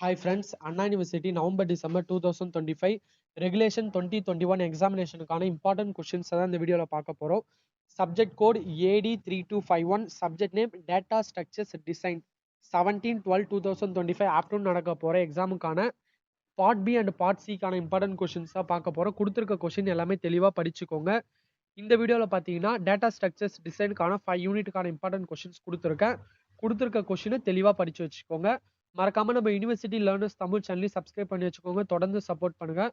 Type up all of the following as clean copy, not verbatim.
Hi friends, Anna University November December 2025 Regulation 2021 examinationக்கான important questions தான் இந்த வீடியோல பார்க்க போறோம். Subject code AD3251, subject name Data Structures Design 17/12/2025 afternoon நடக்க போற எக்ஸாமுக்கான Part B and Part C கான important questions தான் பார்க்க போறோம். கொடுத்திருக்க question எல்லாமே தெளிவா படிச்சுக்கோங்க. இந்த வீடியோல பாத்தீங்கன்னா டேட்டா ஸ்ட்ரக்சர்ஸ் டிசைனுக்கான 5 யூனிட்டுக்கான இம்பார்ட்டன்ட் கொஸ்டின்ஸ் கொடுத்துருக்கேன். கொடுத்துருக்க கொஸ்டினை தெளிவா படிச்சு வச்சுக்கோங்க. மறக்காம நம்ம யூனிவர்சிட்டி லேர்னர்ஸ் தமிழ் சேனலையும் சப்ஸ்கிரைப் பண்ணி வச்சுக்கோங்க. தொடர்ந்து சப்போர்ட் பண்ணுங்க.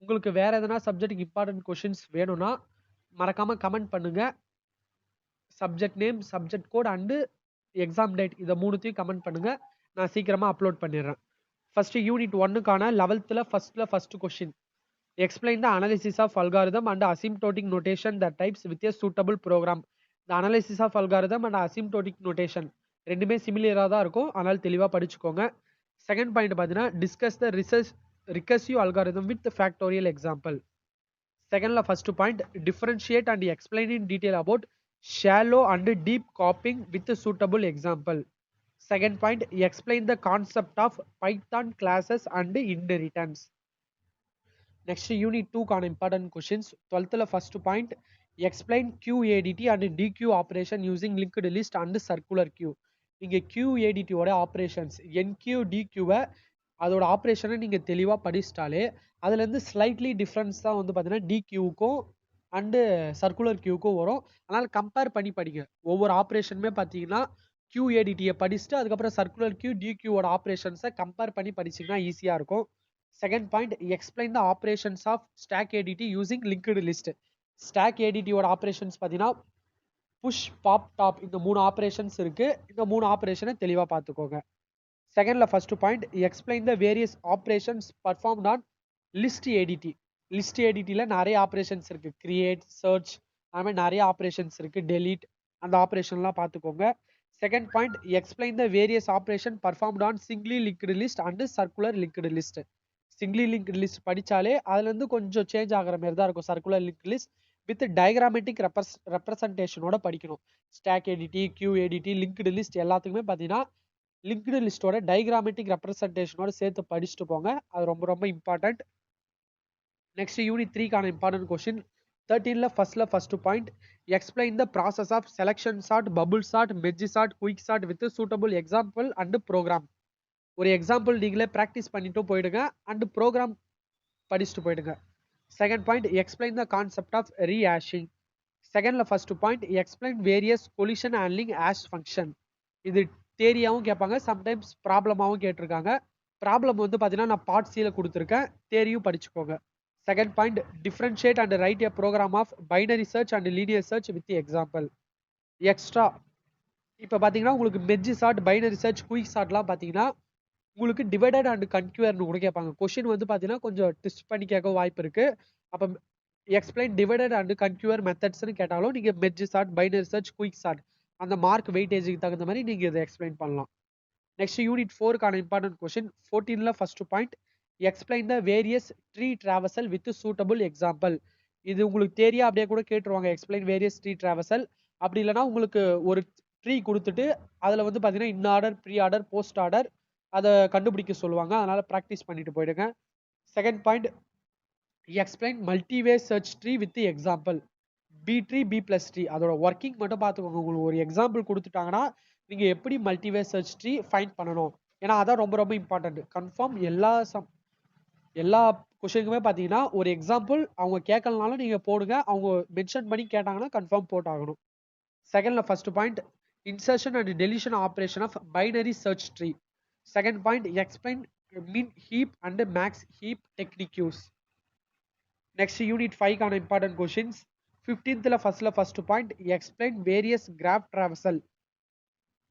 உங்களுக்கு வேற எதனா சப்ஜெக்ட் இம்பார்ட்டன்ட் கொஸ்டின்ஸ் வேணும்னா மறக்காம கமெண்ட் பண்ணுங்க. Subject name, subject code and exam date இதை மூணுத்தையும் கமெண்ட் பண்ணுங்க. நான் சீக்கிரமா அப்லோட் பண்ணிடுறேன். ஃபர்ஸ்ட் யூனிட் 1க்கான 11th first question. Explain the analysis of algorithm and asymptotic notation that types with a suitable program. The analysis of algorithm and asymptotic notation ரெண்டுமே சிமிலரா தான் இருக்கும். அதனால தெளிவா படிச்சுக்கோங்க. செகண்ட் பாயிண்ட் பார்த்தீங்கன்னா discuss the recursive algorithm with factorial example. செகண்ட்ல first point differentiate and explain in detail about shallow and deep copying with a suitable example. Second point, explain the concept of Python classes and inheritance. Next unit 2 கான important questions. 12th first point, explain QADT and DQ operation using linked list and circular queue. இங்க QADT ஓட operations NQ DQ அதோட ஆபரேஷனை நீங்க தெளிவா படிச்சிட்டாலே அதுல இருந்து slightly difference தான் வந்து பாத்தீங்கன்னா DQக்கும் அண்ட் சர்க்குலர் கியூக்கும் வரும். அதனால கம்பேர் பண்ணி படிங்க. ஒவ்வொரு ஆபரேஷனுமே பாத்தீங்கன்னா QADT படிச்சுட்டு அதுக்கப்புறம் சர்க்குலர் கியூ DQவோட ஆபரேஷன்ஸை கம்பேர் பண்ணி படிச்சீங்கன்னா ஈஸியா இருக்கும். Second point, explain the operations of stack ADT using linked list. Stack ADT ஓட operations பார்த்தீங்கன்னா push, pop, top இந்த மூணு operations இருக்கு. இந்த மூணு ஆபரேஷனை தெளிவா பார்த்துக்கோங்க. செகண்ட்ல first point, explain the various operations performed on list ADT. list ADTல நிறைய ஆபரேஷன்ஸ் இருக்கு. create, search அந்த மாதிரி நிறைய ஆபரேஷன்ஸ் இருக்கு. delete அந்த ஆபரேஷன்லாம் பார்த்துக்கோங்க. Second point, explain the various operation performed on singly linked list and circular linked list. Singly link list படிச்சாலே அதுல இருந்து கொஞ்சம் சேஞ்ச் ஆகிற மாதிரி தான் இருக்கும். Circular link list with diagrammatic ரெப்ரசன்டேஷனோட படிக்கணும். Stack ADT, queue ADT, linked list எல்லாத்துக்குமே பார்த்தீங்கன்னா லிங்க்டு லிஸ்டோட டைகிராமெட்டிக் ரெப்ரசன்டேஷனோட சேர்த்து படிச்சுட்டு போங்க. அது ரொம்ப ரொம்ப இம்பார்ட்டன்ட். நெக்ஸ்ட் யூனிட் 3க்கான important question. 13th first point, explain the process of selection sort, bubble sort, merge sort, quick sort with suitable example and program. ஒரு எக்ஸாம்பிள் நீங்களே ப்ராக்டிஸ் பண்ணிட்டு போயிடுங்க அண்ட் ப்ரோக்ராம் படிச்சுட்டு போயிடுங்க. Second point, explain the concept of rehashing. செகண்ட்ல first point, explain various collision handling hash function. இது தேரியாவும் கேட்பாங்க, சம்டைம்ஸ் ப்ராப்ளமாகவும் கேட்டிருக்காங்க. ப்ராப்ளம் வந்து பார்த்தீங்கன்னா நான் பார்ட் சியில் கொடுத்துருக்கேன், தேரியும் படிச்சுக்கோங்க. Second point, differentiate and write a program of binary search and linear search with example. Extra இப்போ பார்த்தீங்கன்னா உங்களுக்கு merge sort, binary search, quick சார்ட்லாம் பார்த்தீங்கன்னா உங்களுக்கு டிவைடட் அண்ட் கன்க்யூர்னு கூட கேட்பாங்க. கொஸ்டின் வந்து பார்த்தீங்கன்னா கொஞ்சம் ட்விஸ்ட் பண்ணி கேட்க வாய்ப்பு இருக்கு. அப்போ எக்ஸ்பிளைன் டிவைடட் அண்ட் கன்க்யூர் மெத்தட்ஸ்னு கேட்டாலும் நீங்கள் merge sort, binary search, quick sort அந்த மார்க் வெயிட்டேஜுக்கு தகுந்த மாதிரி நீங்கள் இதை எக்ஸ்பிளைன் பண்ணலாம். நெக்ஸ்ட் யூனிட் 4க்கான important question. 14th first point, explain the various tree traversal with suitable example. இது உங்களுக்கு தெரியா அப்படியே கூட கேட்டுருவாங்க, எக்ஸ்பிளைன் வேரியஸ் ட்ரீ டிராவர்சல். அப்படி இல்லைன்னா உங்களுக்கு ஒரு ட்ரீ கொடுத்துட்டு அதில் வந்து பார்த்தீங்கன்னா in order, pre order, post order அதை கண்டுபிடிக்க சொல்லுவாங்க. அதனால ப்ராக்டிஸ் பண்ணிட்டு போயிடுங்க. Second point, explain multiway search tree with example. B tree, B plus tree அதோட ஒர்க்கிங் மட்டும் பார்த்துக்கோங்க. உங்களுக்கு ஒரு எக்ஸாம்பிள் கொடுத்துட்டாங்கன்னா நீங்க எப்படி மல்டிவே சர்ச் ட்ரீ ஃபைண்ட் பண்ணணும், ஏன்னா அதான் ரொம்ப ரொம்ப இம்பார்ட்டன்ட். கன்ஃபார்ம் எல்லா கொஸ்டினுக்குமே பார்த்தீங்கன்னா ஒரு எக்ஸாம்பிள் அவங்க கேட்கலனாலும் நீங்க போடுங்க, அவங்க மென்ஷன் பண்ணி கேட்டாங்கன்னா கன்ஃபார்ம் போட்டாகணும். செகண்ட்ல first point, insertion and deletion operation of binary search tree. Second point, explain min heap and max heap techniques. Next unit 5 கான important questions. 15th first point, explain various graph traversal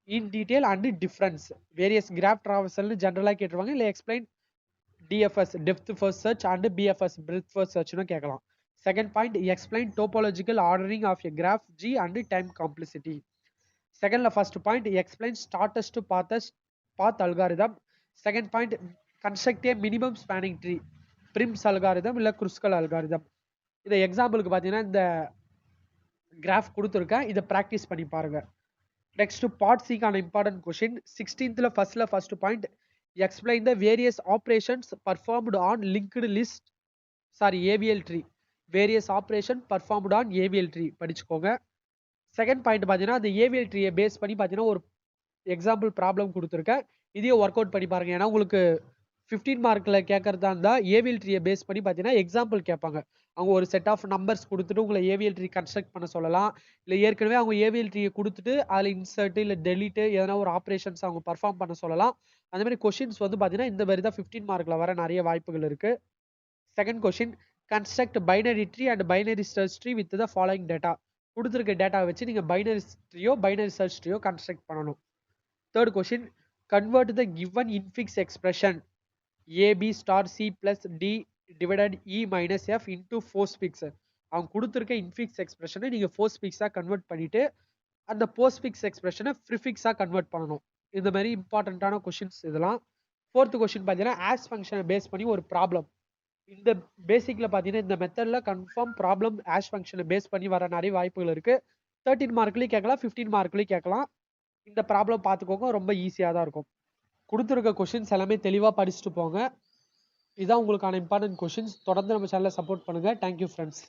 in detail and difference. Various graph traversal generally கேட்டுருவாங்க, இல்லை explain DFS depth first search and BFS breadth first search னு கேட்கலாம். Second point, explain topological ordering of a graph G and time complexity. Second first point, explain shortest path algorithm. Second point, construct a minimum spanning tree, Prim's algorithm இல்ல Kruskal algorithm. இதை எக்ஸாம்பிளுக்கு பார்த்தீங்கன்னா இந்த graph கொடுத்துருக்கேன், இதை practice பண்ணி பாருங்க. Next part சிக்கான important question. 16th first point, explain the various operations performed on linked list AVL tree. Various operation performed on AVL tree படிச்சுக்கோங்க. செகண்ட் பாயிண்ட் பார்த்தீங்கன்னா அந்த ஏவிஎல் ட்ரீயை பேஸ் பண்ணி பார்த்தீங்கன்னா ஒரு எக்ஸாம்பிள் ப்ராப்ளம் கொடுத்துருக்கேன். இதையும் ஒர்க் அவுட் பண்ணி பாருங்க. ஏன்னா உங்களுக்கு 15 மார்க்ல கேட்கறதா இருந்தா ஏவிஎல் ட்ரீயை பேஸ் பண்ணி பார்த்தீங்கன்னா எக்ஸாம்பிள் கேட்பாங்க. அவங்க ஒரு செட் ஆஃப் நம்பர்ஸ் கொடுத்துட்டு உங்களை ஏவிஎல் ட்ரீ கன்ஸ்ட்ரக்ட் பண்ண சொல்லலாம். இல்லை ஏற்கனவே அவங்க ஏவிஎல் ட்ரீயை கொடுத்துட்டு அதில் இன்சர்ட் இல்லை டெலிட் எதனா ஒரு ஆப்ரேஷன்ஸ் அவங்க பர்ஃபார்ம் பண்ண சொல்லலாம். அந்த மாதிரி கொஷின்ஸ் வந்து பார்த்தீங்கன்னா இந்த மாதிரி தான் 15 மார்க்ல வர நிறைய வாய்ப்புகள் இருக்கு. Second question construct binary tree and binary search tree with the following data. கொடுத்துருக்க டேட்டா வச்சு நீங்கள் பைனரி ட்ரீயோ பைனரி சர்ச் ட்ரீயோ கன்ஸ்ட்ரக்ட் பண்ணணும். Third question convert the given infix expression AB star C plus D divided E minus F into postfix. அவங்க கொடுத்துருக்க infix எக்ஸ்பிரஷனை நீங்கள் போஸ்ட்ஃபிக்ஸாக கன்வெர்ட் பண்ணிட்டு அந்த போஸ்ட்ஃபிக்ஸ் எக்ஸ்பிரஷனை ப்ரிஃபிக்ஸாக கன்வெர்ட் பண்ணணும். இந்த மாதிரி இம்பார்ட்டண்ட்டான கொஷின்ஸ் இதெல்லாம். ஃபோர்த் கொஷின் பார்த்தீங்கன்னா ஆஸ் ஃபங்க்ஷனை பேஸ் பண்ணி ஒரு ப்ராப்ளம். இந்த பேசிக்கில் பார்த்தீங்கன்னா இந்த மெத்தடில் கன்ஃபார்ம் ப்ராப்ளம் ஆஷ் ஃபங்க்ஷனை பேஸ் பண்ணி வர நிறைய வாய்ப்புகள் இருக்குது. 13 மார்க்லேயும் கேட்கலாம், 15 மார்க்லேயும் கேட்கலாம். இந்த ப்ராப்ளம் பார்த்துக்கோங்க, ரொம்ப ஈஸியாக தான் இருக்கும். கொடுத்துருக்க கொஷின்ஸ் எல்லாமே தெளிவாக படிச்சுட்டு போங்க. இதான் உங்களுக்கான இம்பார்ட்டன்ட் கொஷின்ஸ். தொடர்ந்து நம்ம சேனலை சப்போர்ட் பண்ணுங்கள். Thank you friends.